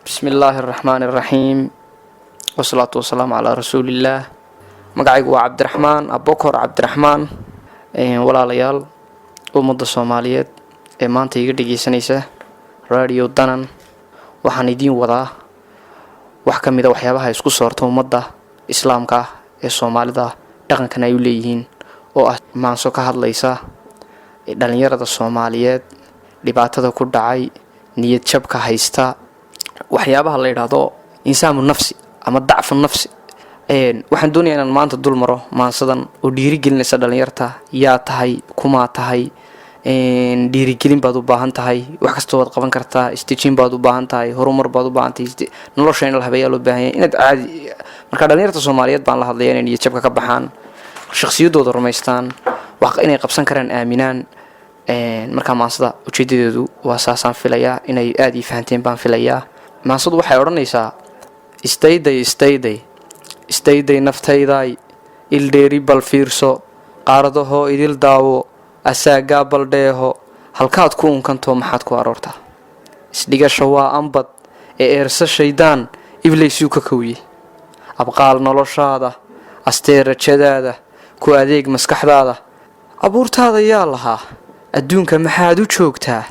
بسم الله الرحمن الرحيم والصلاة والسلام على رسول الله. مقعيق عبد الرحمن أبوكر عبد الرحمن ولا ليال ومدة الصوماليات maanta iga dhageysanaysa radio danan waxaan idin wadaa wax kamid ah waxyaabaha isku soorto ummadda islaamka ee Soomaalida dhaqankan ay u leeyihiin oo ah maanso ka hadlaysa dhalinyarada Soomaaliyeed dhibaatada ku dhacay niyad jabka haysta waxyaabaha la yiraahdo insaanu nafsi ama dacfu nafsi waxaan doonayaa inaan maanta dul maro maansadan oo dhiirigelinaysa dhalinyarta yaa tahay kuma tahay dhiirigelin baad u baahan tahay wax kasta oo qaban kartaa istijin baad u baahan tahay horumar baad u baahan tahay nolosha in la habeeyo loo baahan yahay inaad caadi marka dhalinyarta Soomaaliyeed baan la hadlayaa inay jabka ka baxaan shakhsiyadooda rumaystaan wax inay qabsan karaan aaminaan marka maansada ujeedadeedu waa saasaan filayaa inay aad ii fahanteen baan filayaa maansadu waxay oranaysaa istayday naftayday ildheeri bal fiirso qaaradaho idil daawo asaaga baldheeho halkaad ku unkanto maxaad ku aroortaa isdhigasho waa ambad ee eersa shaydaan iblaysu ka kooyay abqaal noloshaada asteerajadaada ku adeeg maskaxdaada abuurtaada yaa lahaa adduunka maxaad u joogtaa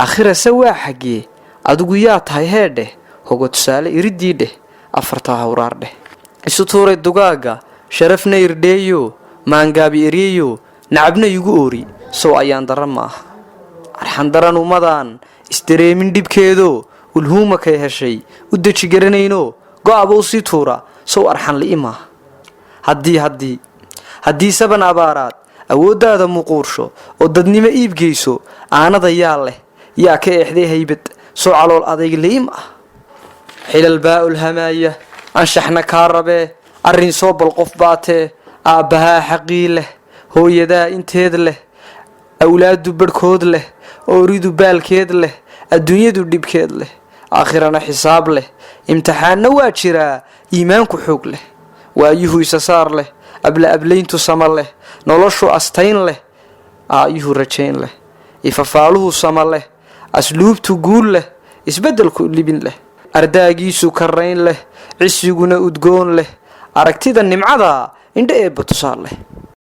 aakhira waa xagee adigu yaa tahay heedhe hogo tusaale iridii dheh afarta hawraar dheh isu tuuray dugaaga sharafna irdheeyo maangaabi eriyo nacabna igu oori soo ayaan daran ma aha arxan daran umadan istareemin dhibkeedo ulhuuma kay heshay u daji garanayno go'aba u sii tuura soo arxan liima haddii saban abaaraad awoodaada muquursho oo dadnimo iib geyso aanada yaa leh yaa ka eexday haybad soo calool adayg liima xilal baa'ul hamaaya anshaxna kaa rabee arrin soo bal qof baatee aabbahaa xaqii leh hooyadaa inteed leh awlaadu barkood leh ooridu baalkeed leh adduunyadu dhibkeed leh aakhirana xisaab leh imtixaanna waa jiraa iimaanku xoog leh waayuhu isa saar leh ablayntu sama leh noloshu astayn leh aayuhu rajayn leh ifafaaluhu sama leh asluubtu guul leh isbeddelku libin leh ardaagiisu karayn leh cisiguna udgoon leh aragtida nimcada indha eebba tusaal leh